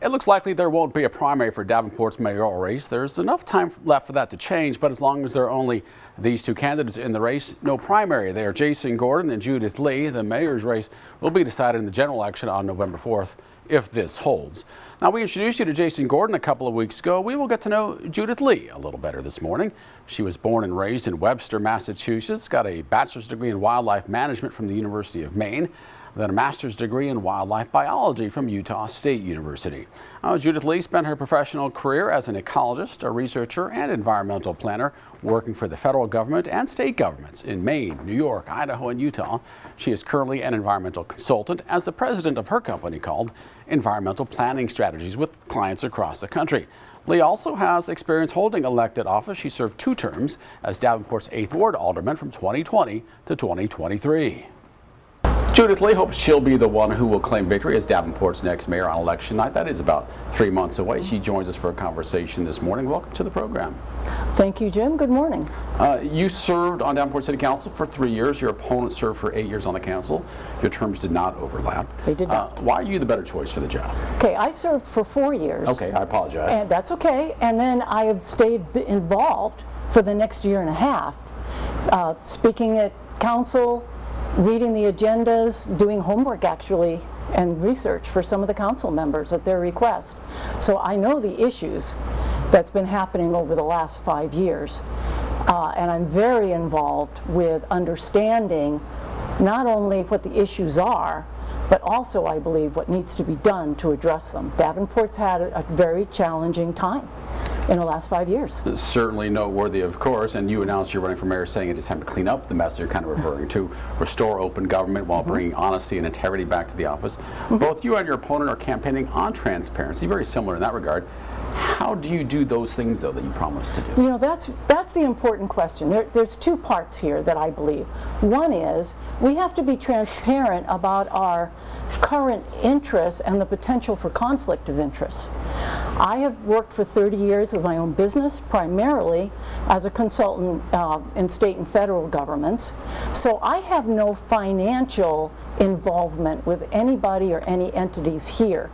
It looks likely there won't be a primary for Davenport's mayoral race. There's enough time left for that to change, but as long as there are only these two candidates in the race, no primary. They are Jason Gordon and Judith Lee. The mayor's race will be decided in the general election on November 4th, if this holds. Now, we introduced you to Jason Gordon a couple of weeks ago. We will get to know Judith Lee a little better this morning. She was born and raised in Webster, Massachusetts, got a bachelor's degree in wildlife management from the University of Maine, then a master's degree in wildlife biology from Utah State University. Judith Lee spent her professional career as an ecologist, a researcher, and environmental planner, working for the federal government and state governments in Maine, New York, Idaho, and Utah. She is currently an environmental consultant as the president of her company called Environmental Planning Strategies with clients across the country. Lee also has experience holding elected office. She served 2 terms as Davenport's 8th Ward alderman from 2020 to 2023. Judith Lee hopes she'll be the one who will claim victory as Davenport's next mayor on election night. That is about 3 months away. She joins us for a conversation this morning. Welcome to the program. Thank you, Jim. Good morning. You served on Davenport City Council for 3 years. Your opponent served for 8 years on the council. Your terms did not overlap. They did not. Why are you the better choice for the job? Okay, I served for 4 years. Okay, I apologize. And that's okay. And then I have stayed involved for the next year and a half, speaking at council, reading the agendas, doing homework actually, and research for some of the council members at their request. So I know the issues that's been happening over the last 5 years. And I'm very involved with understanding not only what the issues are, but also I believe what needs to be done to address them. Davenport's had a very challenging time in the last 5 years. Certainly noteworthy, of course, and you announced you're running for mayor saying it is time to clean up the mess you're kind of referring to, restore open government while bringing honesty and integrity back to the office. Both you and your opponent are campaigning on transparency, very similar in that regard. How do you do those things, though, that you promised to do? You know, that's the important question. There's 2 parts here that I believe. One is we have to be transparent about our current interests and the potential for conflict of interest. I have worked for 30 years with my own business, primarily as a consultant in state and federal governments. So I have no financial involvement with anybody or any entities here.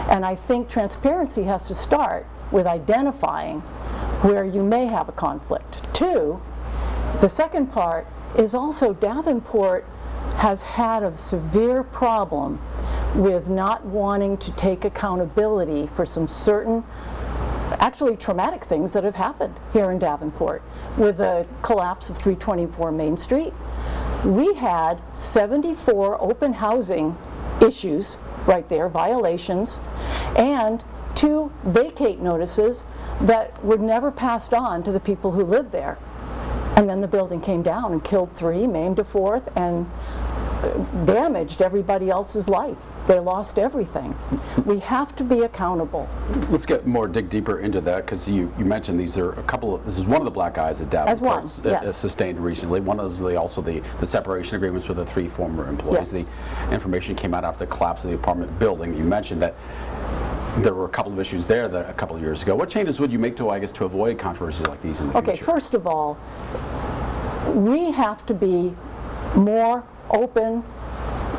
And I think transparency has to start with identifying where you may have a conflict. 2, the second part is also Davenport has had a severe problem with not wanting to take accountability for some certain, actually traumatic things that have happened here in Davenport. With the collapse of 324 Main Street, we had 74 open housing issues right there, violations, and 2 vacate notices that were never passed on to the people who lived there. And then the building came down and killed 3, maimed a 4th, and damaged everybody else's life. They lost everything. We have to be accountable. Let's dig deeper into that, because you mentioned these are this is one of the black eyes that Davenport sustained recently. One is also the separation agreements with the 3 former employees. Yes. The information came out after the collapse of the apartment building. You mentioned that there were a couple of issues there that a couple of years ago. What changes would you make to avoid controversies like these in the future? Okay, first of all, we have to be more open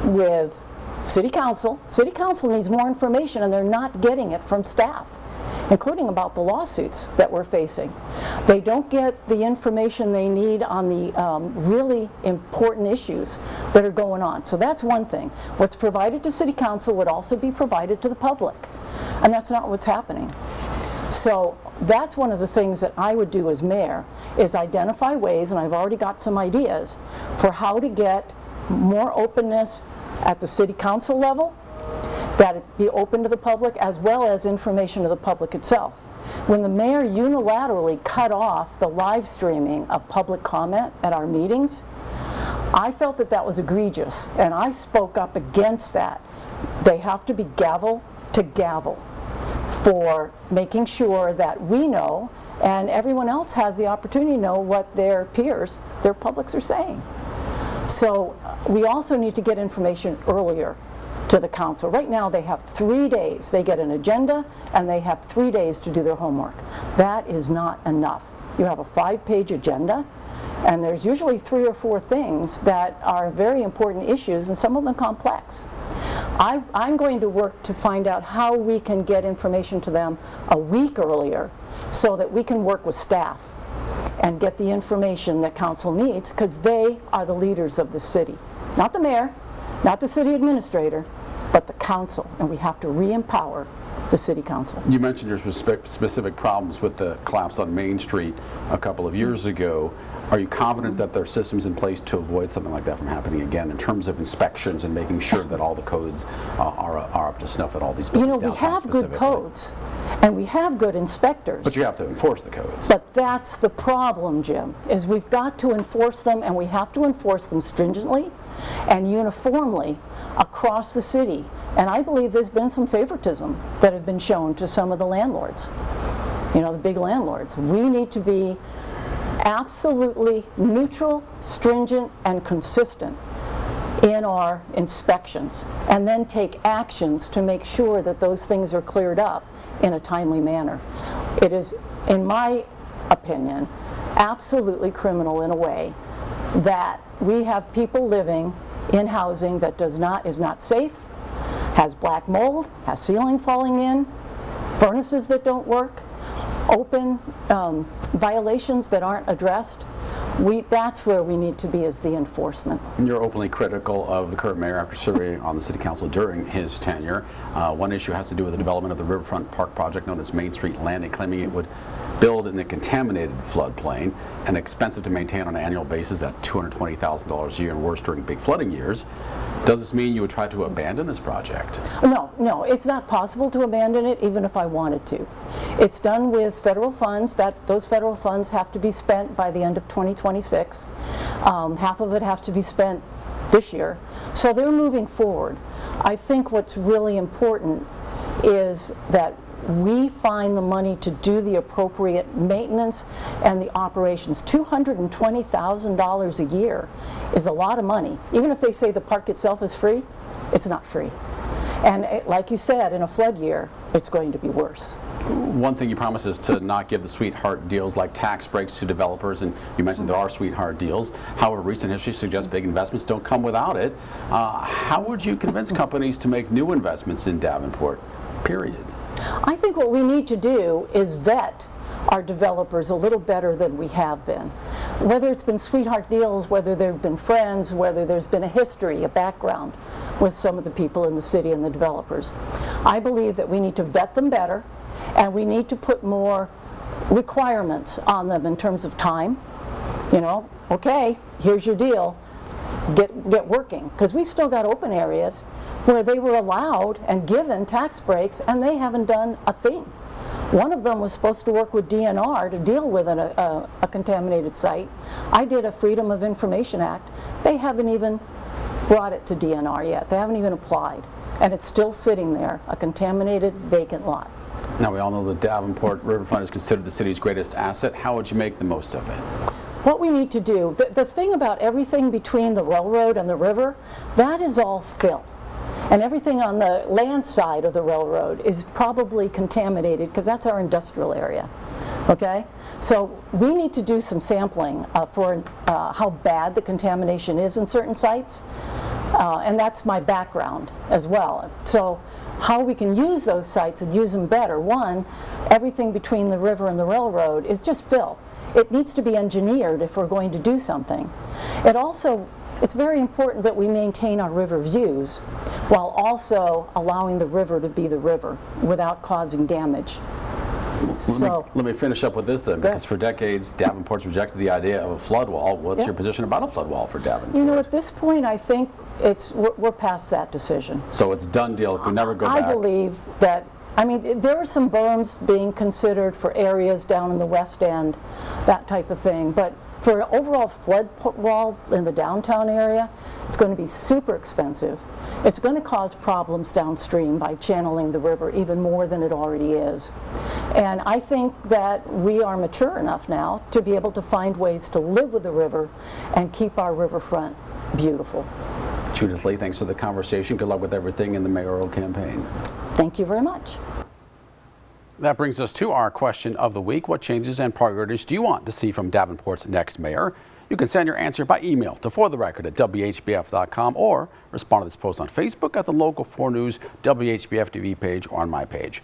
with City Council. City Council needs more information, and they're not getting it from staff, including about the lawsuits that we're facing. They don't get the information they need on the really important issues that are going on. So that's one thing. What's provided to City Council would also be provided to the public, and that's not what's happening. So that's one of the things that I would do as mayor, is identify ways, and I've already got some ideas, for how to get more openness at the City Council level, that it be open to the public, as well as information to the public itself. When the mayor unilaterally cut off the live streaming of public comment at our meetings, I felt that that was egregious, and I spoke up against that. They have to be gavel to gavel for making sure that we know, and everyone else has the opportunity to know what their peers, their publics are saying. So we also need to get information earlier to the council. Right now they have 3 days. They get an agenda and they have 3 days to do their homework. That is not enough. You have a 5-page agenda, and there's usually 3 or 4 things that are very important issues, and some of them complex. I'm going to work to find out how we can get information to them a week earlier so that we can work with staff and get the information that council needs, because they are the leaders of the city. Not the mayor, not the city administrator, but the council, and we have to re-empower the city council. You mentioned your specific problems with the collapse on Main Street a couple of years ago. Are you confident that there are systems in place to avoid something like that from happening again in terms of inspections and making sure that all the codes are up to snuff at all these buildings? You know, we have good codes and we have good inspectors. But you have to enforce the codes. But that's the problem, Jim, is we've got to enforce them, and we have to enforce them stringently and uniformly across the city. And I believe there's been some favoritism that have been shown to some of the landlords, you know, the big landlords. We need to be absolutely neutral, stringent, and consistent in our inspections, and then take actions to make sure that those things are cleared up in a timely manner. It is, in my opinion, absolutely criminal in a way that we have people living in housing that is not safe, has black mold, has ceiling falling in, furnaces that don't work, open violations that aren't addressed. That's where we need to be, as the enforcement. You're openly critical of the current mayor after serving on the city council during his tenure. One issue has to do with the development of the Riverfront Park project known as Main Street Landing, claiming it would build in the contaminated floodplain and expensive to maintain on an annual basis at $220,000 a year and worse during big flooding years. Does this mean you would try to abandon this project? No, it's not possible to abandon it even if I wanted to. It's done with federal funds. Those federal funds have to be spent by the end of 2026. Half of it has to be spent this year. So they're moving forward. I think what's really important is that we find the money to do the appropriate maintenance and the operations. $220,000 a year is a lot of money. Even if they say the park itself is free, it's not free. And like you said, in a flood year, it's going to be worse. One thing you promised is to not give the sweetheart deals like tax breaks to developers, and you mentioned there are sweetheart deals. However, recent history suggests big investments don't come without it. How would you convince companies to make new investments in Davenport, period? I think what we need to do is vet our developers a little better than we have been. Whether it's been sweetheart deals, whether there have been friends, whether there's been a history, a background with some of the people in the city and the developers. I believe that we need to vet them better, and we need to put more requirements on them in terms of time. You know, okay, here's your deal, get working. Because we still got open areas where they were allowed and given tax breaks, and they haven't done a thing. One of them was supposed to work with DNR to deal with a contaminated site. I did a Freedom of Information Act. They haven't even brought it to DNR yet. They haven't even applied. And it's still sitting there, a contaminated vacant lot. Now, we all know the Davenport Riverfront is considered the city's greatest asset. How would you make the most of it? What we need to do, the thing about everything between the railroad and the river, that is all fill. And everything on the land side of the railroad is probably contaminated because that's our industrial area, okay? So we need to do some sampling for how bad the contamination is in certain sites, and that's my background as well. So how we can use those sites and use them better. One, everything between the river and the railroad is just fill. It needs to be engineered if we're going to do something. It's very important that we maintain our river views while also allowing the river to be the river without causing damage. Let me finish up with this then, because for decades Davenport's rejected the idea of a flood wall. What's your position about a flood wall for Davenport? You know, at this point I think we're past that decision. So it's a done deal, it can never go back? I believe that, I mean, there are some berms being considered for areas down in the West End, that type of thing, but for an overall flood wall in the downtown area, it's going to be super expensive. It's going to cause problems downstream by channeling the river even more than it already is. And I think that we are mature enough now to be able to find ways to live with the river and keep our riverfront beautiful. Judith Lee, thanks for the conversation. Good luck with everything in the mayoral campaign. Thank you very much. That brings us to our question of the week. What changes and priorities do you want to see from Davenport's next mayor? You can send your answer by email to fortherecord@whbf.com or respond to this post on Facebook at the Local 4 News WHBF TV page or on my page.